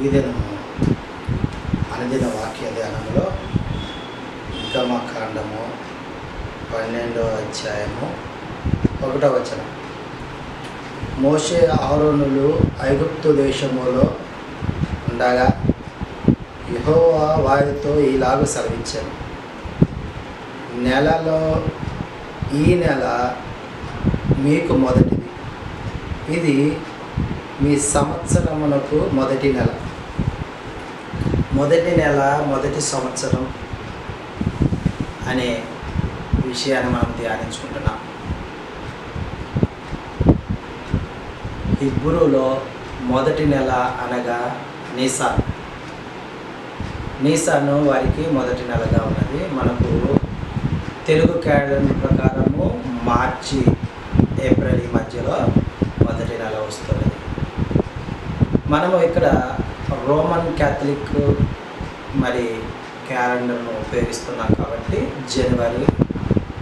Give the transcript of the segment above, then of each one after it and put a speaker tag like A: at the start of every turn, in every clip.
A: ఈ దినము అనుదిన వాక్య ధ్యానంలో నిర్గమకాండము 12వ అధ్యాయము 1వ వచనం. మోషే అహరోనులు ఐగుప్తు దేశములో ఉండగా యెహోవా వారితో ఇలాగు సెలవిచ్చాను, నెలలో ఈ నెల మీకు మొదటిది, ఇది మీ సంవత్సరమునకు మొదటి నెల. మొదటి సంవత్సరం అనే విషయాన్ని మనం ధ్యానించుకుంటున్నాం. హిబ్రూలో మొదటి నెల అనగా నీసాను వారికి మొదటి నెలగా ఉన్నది. మనకు తెలుగు క్యాలెండర్ ప్రకారము మార్చి ఏప్రిల్ ఈ మధ్యలో మొదటి నెల వస్తున్నది. మనము ఇక్కడ రోమన్ క్యాథలిక్ మరి క్యాలెండర్ను ఉపయోగిస్తున్నాం కాబట్టి జనవరి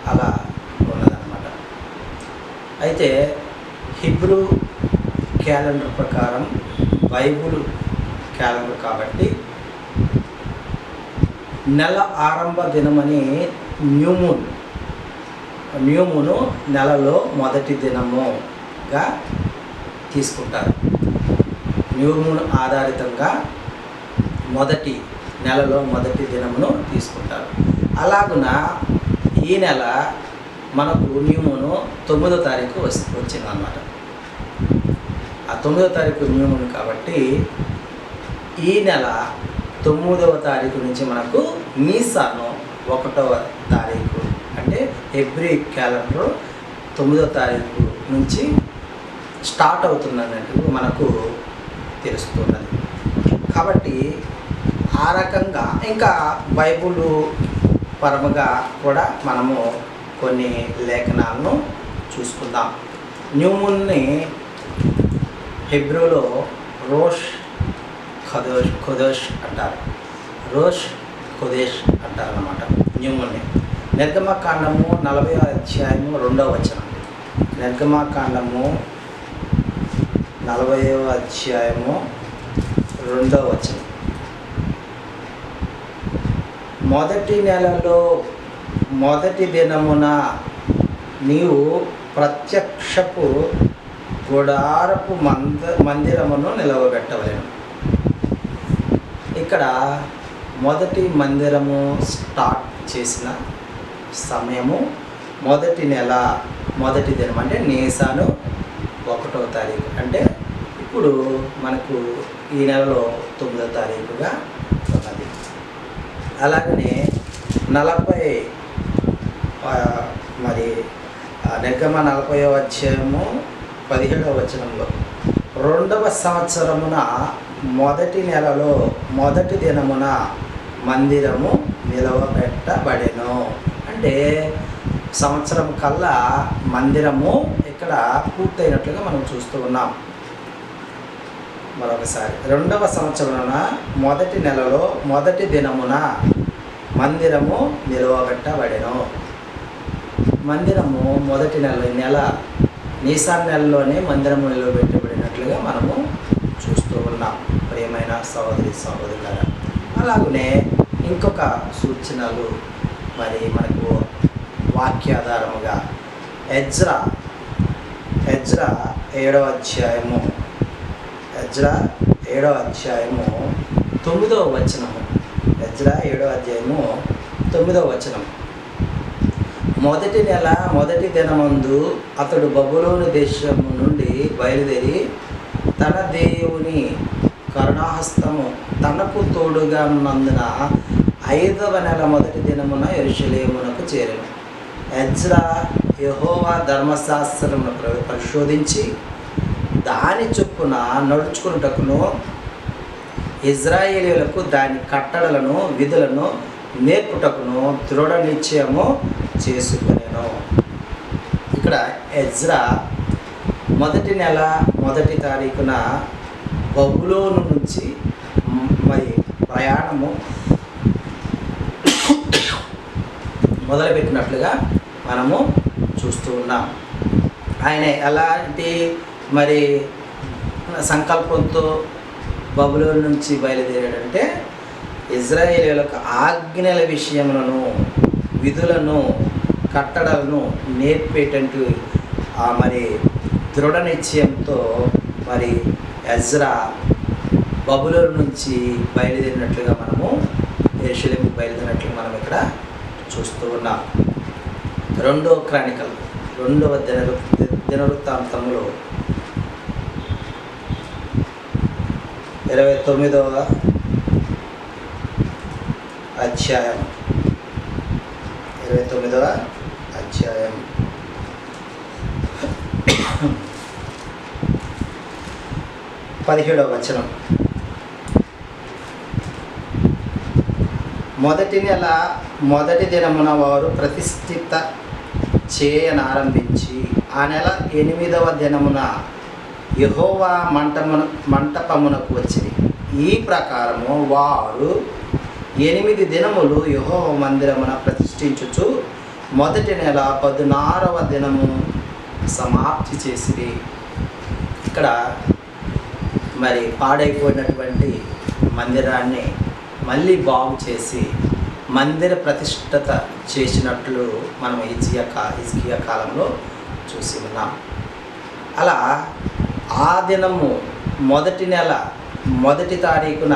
A: అలా ఉన్నదన్నమాట. అయితే హిబ్రూ క్యాలెండర్ ప్రకారం బైబుల్ క్యాలెండర్ కాబట్టి నెల ఆరంభ దినమని న్యూమును నెలలో మొదటి దినముగా తీసుకుంటారు. న్యూమూన్ ఆధారితంగా నెలలో మొదటి దినమును తీసుకుంటారు. అలాగున ఈ నెల మనకు న్యూమూను 9వ తారీఖు వచ్చిందన్నమాట. ఆ 9వ తారీఖు న్యూమూన్ కాబట్టి ఈ నెల 9వ తారీఖు నుంచి మనకు నీసాను 1వ తారీఖు, అంటే ఎవ్రీ క్యాలెండర్ 9వ తారీఖు నుంచి స్టార్ట్ అవుతుందన్నట్టు మనకు తెలుస్తున్నది. కాబట్టి ఆ రకంగా ఇంకా బైబుల్ పరముగా కూడా మనము కొన్ని లేఖనాలను చూసుకుందాం. న్యూమూన్ని హెబ్రూలో రోష్ ఖొదేష్ అంటారు. అన్నమాట న్యూమూన్ని. నిర్గమకాండము 40వ అధ్యాయము 2వ వచనం. నిర్గమకాండము 40వ అధ్యాయము 2వ వచనం. మొదటి నెలలో మొదటి దినమున నీవు ప్రత్యక్షపు గుడారపు మందిరమును నిలవబెట్టవలెను. ఇక్కడ మొదటి మందిరము స్టార్ట్ చేసిన సమయము మొదటి నెల మొదటి దినం, అంటే నీసాను 1వ తారీఖు. అంటే ఇప్పుడు మనకు ఈ నెలలో 9వ తారీఖుగా ఉన్నది. అలాగనే 40 మరి నిర్గమ 40వ అధ్యాయము 17వ వచనంలో 2వ సంవత్సరమున మొదటి నెలలో మొదటి దినమున మందిరము నిలవబెట్టబడెను. అంటే సంవత్సరం కల్లా మందిరము ఇక్కడ పూర్తయినట్లుగా మనం చూస్తూ ఉన్నాం. మరొకసారి 2వ సంవత్సరమున మొదటి నెలలో మొదటి దినమున మందిరము నిలవబెట్టబడెను. మందిరము మొదటి నెల నీసాన్ నెలలోనే మందిరము నిలవబెట్టబడినట్లుగా మనము చూస్తూ ఉన్నాం. ప్రియమైన సహోదరులారా, అలాగనే ఇంకొక సూచనలు మరి మనకు వాక్యాధారముగా ఎజ్రా 7వ అధ్యాయము 9వ వచనము. ఎజ్రా 7వ అధ్యాయము 9వ వచనం. మొదటి నెల మొదటి దినమందు అతడు బబులోను దేశము నుండి బయలుదేరి తన దేవుని కరుణాహస్తము తనకు తోడుగా ఉన్నందున 5వ నెల మొదటి దినమున యెరూషలేమునకు చేరెను. ఎజ్రా యెహోవా ధర్మశాస్త్రమును పరిశోధించి దాని చొప్పున నడుచుకున్నటకును ఇజ్రాయేలీయులకు దాని కట్టడలను విధులను నేర్పుటకును దృఢ నిశ్చయము చేసుకునేను. ఇక్కడ ఎజ్రా మొదటి నెల మొదటి తారీఖున బబులోను నుంచి మరి ప్రయాణము మొదలుపెట్టినట్లుగా మనము చూస్తూ ఉన్నాం. ఆయన ఎలాంటి మరి సంకల్పంతో బబులోను నుంచి బయలుదేరాడంటే ఇజ్రాయేలీయులకు ఆజ్ఞల విషయములను, విధులను, కట్టడలను నేర్పేటట్టు మరి దృఢ నిశ్చయంతో మరి ఎజ్రా బబులోను నుంచి బయలుదేరినట్లుగా మనము యెరూషలేముకు బయలుదేరినట్లుగా మనం ఇక్కడ చూస్తూ ఉన్నాం. 2వ క్రానికల్ 2వ దినవృత్తాంతంలో 29వ అధ్యాయం 29వ అధ్యాయం 17వ వచనం. మొదటి నెల మొదటి దినమున వారు ప్రతిష్ఠిత చేయనారంభించి ఆ నెల 8వ దినమున యెహోవా మంటపమునకు వచ్చింది. ఈ ప్రకారము వారు 8 దినములు యెహోవా మందిరమున ప్రతిష్ఠించుచు మొదటి నెల 16వ దినము సమాప్తి చేసిరి. ఇక్కడ మరి పాడైపోయినటువంటి మందిరాన్ని మళ్ళీ బాగు చేసి మందిర ప్రతిష్ఠత చేసినట్లు మనం హిజ్కియా కాలంలో చూసి ఉన్నాం. అలా ఆ దినము మొదటి నెల మొదటి తారీఖున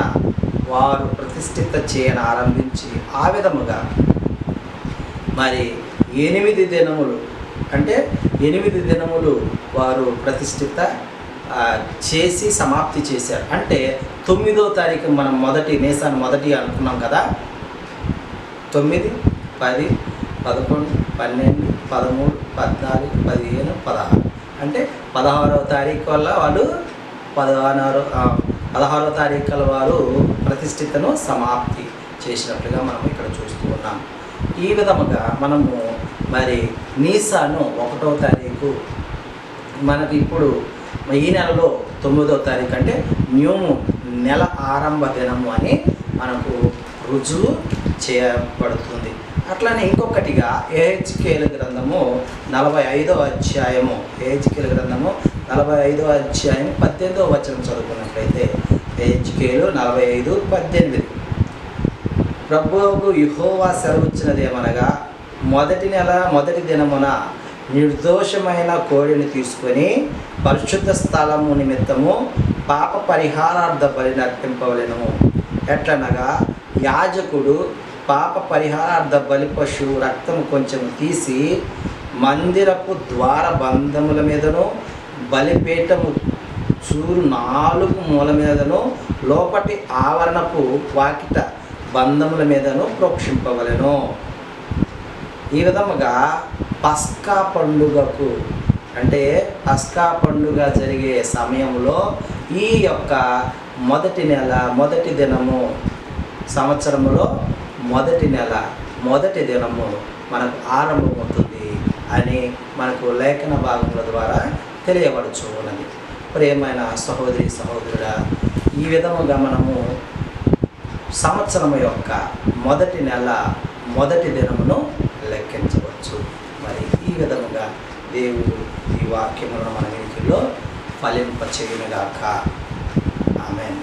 A: వారు ప్రతిష్ఠిత చేయని ఆరంభించి ఆ విధముగా మరి 8 దినములు అంటే 8 దినములు వారు ప్రతిష్ఠిత చేసి సమాప్తి చేశారు. అంటే 9వ తారీఖు మనం నీసాను మొదటి అనుకున్నాం కదా. 9, 10, 11, 12, 13, 14, 15, 16 అంటే 16వ తారీఖు వల్ల వాళ్ళు 16వ తారీఖుల వారు ప్రతిష్ఠితను సమాప్తి చేసినట్లుగా మనం ఇక్కడ చూస్తూ ఉన్నాం. ఈ విధముగా మనము మరి నీసాను 1వ తారీఖు మనకి ఇప్పుడు ఈ నెలలో 9వ తారీఖు అంటే నెల ఆరంభ దినము అని మనకు రుజువు చేయబడుతుంది. అట్లనే ఇంకొకటిగా యెహెజ్కేలు గ్రంథము 45వ అధ్యాయము 45వ అధ్యాయం 18వ వచనం చదువుకున్నట్లయితే యెహెజ్కేలు 45:18 ప్రభువుకు యెహోవా సెలవిచ్చినదేమనగా మొదటి నెల మొదటి దినమున నిర్దోషమైన కోడిని తీసుకొని పరిశుద్ధ స్థలము నిమిత్తము పాప పరిహారార్థ బలిని అర్పింపవలెను. ఎట్లనగా యాజకుడు పాప పరిహారార్థ బలి పశువు రక్తము కొంచెం తీసి మందిరపు ద్వార బంధముల మీదను బలిపీఠము చూరు 4 మూల మీదను లోపటి ఆవరణపు వాకిట బంధముల మీదను ప్రోక్షింపవలెను. ఈ విధముగా పస్కా పండుగకు అంటే పస్కా పండుగ జరిగే సమయంలో ఈ యొక్క మొదటి నెల మొదటి దినము సంవత్సరములో మొదటి నెల మొదటి దినము మనకు ఆరంభమవుతుంది అని మనకు లేఖన భాగముల ద్వారా తెలియబడుచు ఉన్నది. ప్రియమైన సహోదరి సహోదరుడా, ఈ విధముగా మనము సంవత్సరము యొక్క మొదటి నెల మొదటి దినమును లెక్కించవచ్చు. మరి ఈ విధముగా దేవుడు ఈ వాక్యములను మన వెనుకల్లో ఫలింపచేయునుగాక. ఆమేన్.